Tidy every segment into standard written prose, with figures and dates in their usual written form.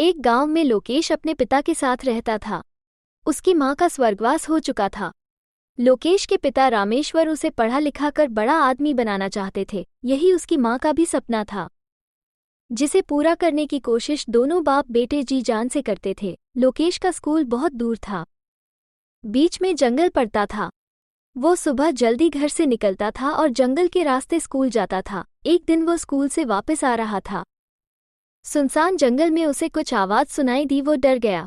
एक गांव में लोकेश अपने पिता के साथ रहता था। उसकी मां का स्वर्गवास हो चुका था। लोकेश के पिता रामेश्वर उसे पढ़ा लिखा कर बड़ा आदमी बनाना चाहते थे। यही उसकी मां का भी सपना था, जिसे पूरा करने की कोशिश दोनों बाप बेटे जी जान से करते थे। लोकेश का स्कूल बहुत दूर था, बीच में जंगल पड़ता था। वो सुबह जल्दी घर से निकलता था और जंगल के रास्ते स्कूल जाता था। एक दिन वो स्कूल से वापस आ रहा था। सुनसान जंगल में उसे कुछ आवाज सुनाई दी। वो डर गया,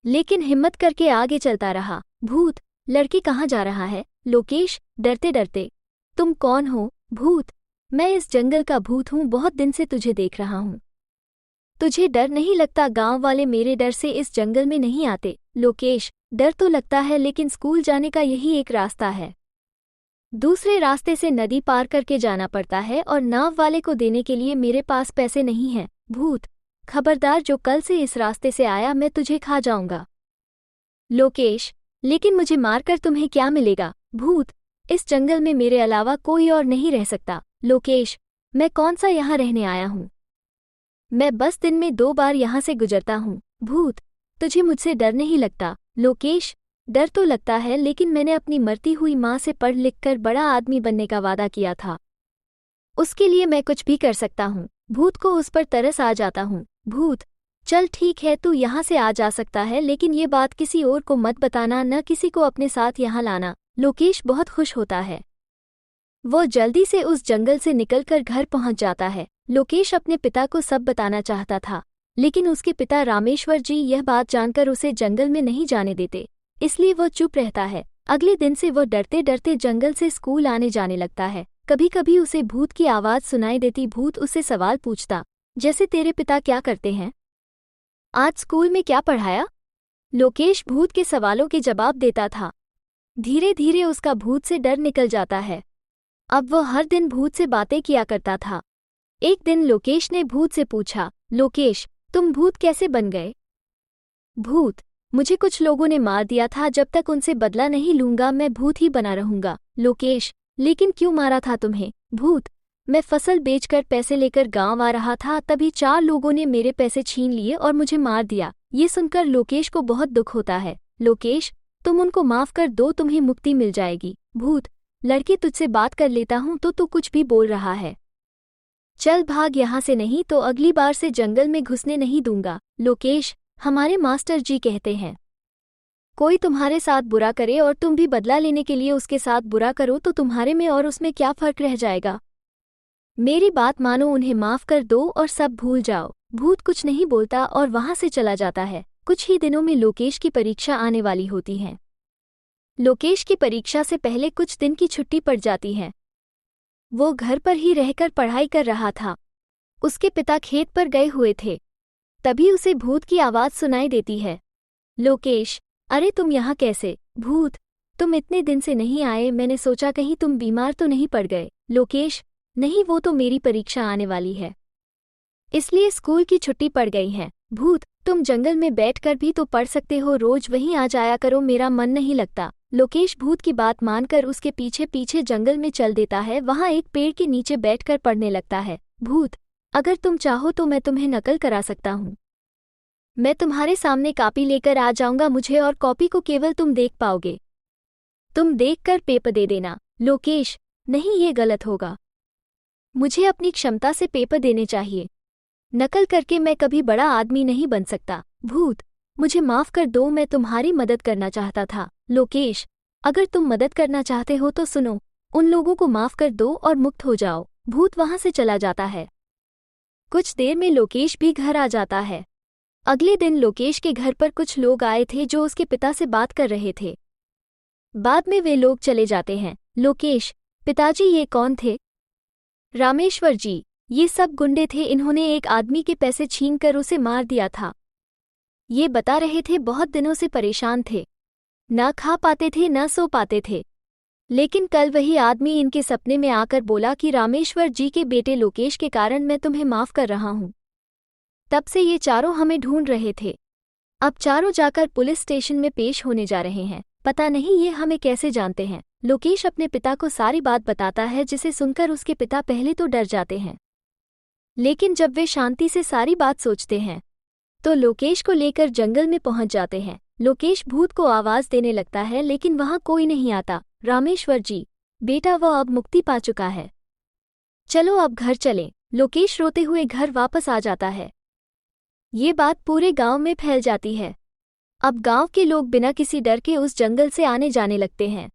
लेकिन हिम्मत करके आगे चलता रहा। भूत, लड़की कहाँ जा रहा है? लोकेश डरते डरते। तुम कौन हो? भूत, मैं इस जंगल का भूत हूँ, बहुत दिन से तुझे देख रहा हूँ। तुझे डर नहीं लगता? गांव वाले मेरे डर से इस जंगल में नहीं आते। लोकेश, डर तो लगता है, लेकिन स्कूल जाने का यही एक रास्ता है। दूसरे रास्ते से नदी पार करके जाना पड़ता है और नाव वाले को देने के लिए मेरे पास पैसे नहीं हैं। भूत, खबरदार, जो कल से इस रास्ते से आया मैं तुझे खा जाऊंगा। लोकेश, लेकिन मुझे मारकर तुम्हें क्या मिलेगा? भूत, इस जंगल में मेरे अलावा कोई और नहीं रह सकता। लोकेश, मैं कौन सा यहाँ रहने आया हूँ? मैं बस दिन में 2 बार यहाँ से गुजरता हूँ। भूत, तुझे मुझसे डर नहीं लगता? लोकेश, डर तो लगता है, लेकिन मैंने अपनी मरती हुई माँ से पढ़ लिख कर बड़ा आदमी बनने का वादा किया था। उसके लिए मैं कुछ भी कर सकता हूँ। भूत को उस पर तरस आ जाता हूँ। भूत, चल ठीक है, तू यहाँ से आ जा सकता है, लेकिन ये बात किसी और को मत बताना, न किसी को अपने साथ यहाँ लाना। लोकेश बहुत खुश होता है। वो जल्दी से उस जंगल से निकलकर घर पहुँच जाता है। लोकेश अपने पिता को सब बताना चाहता था, लेकिन उसके पिता रामेश्वर जी यह बात जानकर उसे जंगल में नहीं जाने देते, इसलिए वो चुप रहता है। अगले दिन से वो डरते डरते जंगल से स्कूल आने जाने लगता है। कभी कभी उसे भूत की आवाज़ सुनाई देती। भूत उससे सवाल पूछता, जैसे तेरे पिता क्या करते हैं? आज स्कूल में क्या पढ़ाया? लोकेश भूत के सवालों के जवाब देता था। धीरे धीरे उसका भूत से डर निकल जाता है। अब वो हर दिन भूत से बातें किया करता था। एक दिन लोकेश ने भूत से पूछा, लोकेश, तुम भूत कैसे बन गए? भूत, मुझे कुछ लोगों ने मार दिया था, जब तक उनसे बदला नहीं लूंगा मैं भूत ही बना रहूंगा। लोकेश, लेकिन क्यों मारा था तुम्हें? भूत, मैं फसल बेचकर पैसे लेकर गांव आ रहा था, तभी 4 लोगों ने मेरे पैसे छीन लिए और मुझे मार दिया। ये सुनकर लोकेश को बहुत दुख होता है। लोकेश, तुम उनको माफ कर दो, तुम्हें मुक्ति मिल जाएगी। भूत, लड़के, तुझसे बात कर लेता हूँ तो तू कुछ भी बोल रहा है। चल भाग यहाँ से, नहीं तो अगली बार से जंगल में घुसने नहीं दूंगा। लोकेश, हमारे मास्टर जी कहते हैं, कोई तुम्हारे साथ बुरा करे और तुम भी बदला लेने के लिए उसके साथ बुरा करो तो तुम्हारे में और उसमें क्या फर्क रह जाएगा? मेरी बात मानो, उन्हें माफ कर दो और सब भूल जाओ। भूत कुछ नहीं बोलता और वहां से चला जाता है। कुछ ही दिनों में लोकेश की परीक्षा आने वाली होती है। लोकेश की परीक्षा से पहले कुछ दिन की छुट्टी पड़ जाती है। वो घर पर ही रहकर पढ़ाई कर रहा था। उसके पिता खेत पर गए हुए थे। तभी उसे भूत की आवाज़ सुनाई देती है। लोकेश, अरे तुम यहाँ कैसे? भूत, तुम इतने दिन से नहीं आए, मैंने सोचा कहीं तुम बीमार तो नहीं पड़ गए। लोकेश, नहीं, वो तो मेरी परीक्षा आने वाली है, इसलिए स्कूल की छुट्टी पड़ गई है। भूत, तुम जंगल में बैठकर भी तो पढ़ सकते हो, रोज वहीं आ जाया करो, मेरा मन नहीं लगता। लोकेश भूत की बात मानकर उसके पीछे पीछे जंगल में चल देता है। वहाँ एक पेड़ के नीचे बैठकर पढ़ने लगता है। भूत, अगर तुम चाहो तो मैं तुम्हें नकल करा सकता हूँ। मैं तुम्हारे सामने कॉपी लेकर आ जाऊंगा, मुझे और कॉपी को केवल तुम देख पाओगे। तुम देखकर पेपर दे देना। लोकेश, नहीं, ये गलत होगा, मुझे अपनी क्षमता से पेपर देने चाहिए। नकल करके मैं कभी बड़ा आदमी नहीं बन सकता। भूत, मुझे माफ कर दो, मैं तुम्हारी मदद करना चाहता था। लोकेश, अगर तुम मदद करना चाहते हो तो सुनो, उन लोगों को माफ कर दो और मुक्त हो जाओ। भूत वहां से चला जाता है। कुछ देर में लोकेश भी घर आ जाता है। अगले दिन लोकेश के घर पर कुछ लोग आए थे जो उसके पिता से बात कर रहे थे। बाद में वे लोग चले जाते हैं। लोकेश, पिताजी, ये कौन थे? रामेश्वर जी, ये सब गुंडे थे, इन्होंने एक आदमी के पैसे छीनकर उसे मार दिया था। ये बता रहे थे बहुत दिनों से परेशान थे, ना खा पाते थे ना सो पाते थे, लेकिन कल वही आदमी इनके सपने में आकर बोला कि रामेश्वर जी के बेटे लोकेश के कारण मैं तुम्हें माफ कर रहा हूँ। तब से ये चारों हमें ढूंढ रहे थे। अब चारों जाकर पुलिस स्टेशन में पेश होने जा रहे हैं। पता नहीं ये हमें कैसे जानते हैं। लोकेश अपने पिता को सारी बात बताता है, जिसे सुनकर उसके पिता पहले तो डर जाते हैं, लेकिन जब वे शांति से सारी बात सोचते हैं तो लोकेश को लेकर जंगल में पहुंच जाते हैं। लोकेश भूत को आवाज देने लगता है लेकिन वहां कोई नहीं आता। रामेश्वर जी, बेटा वो अब मुक्ति पा चुका है, चलो अब घर चलें। लोकेश रोते हुए घर वापस आ जाता है। ये बात पूरे गांव में फैल जाती है। अब गांव के लोग बिना किसी डर के उस जंगल से आने जाने लगते हैं।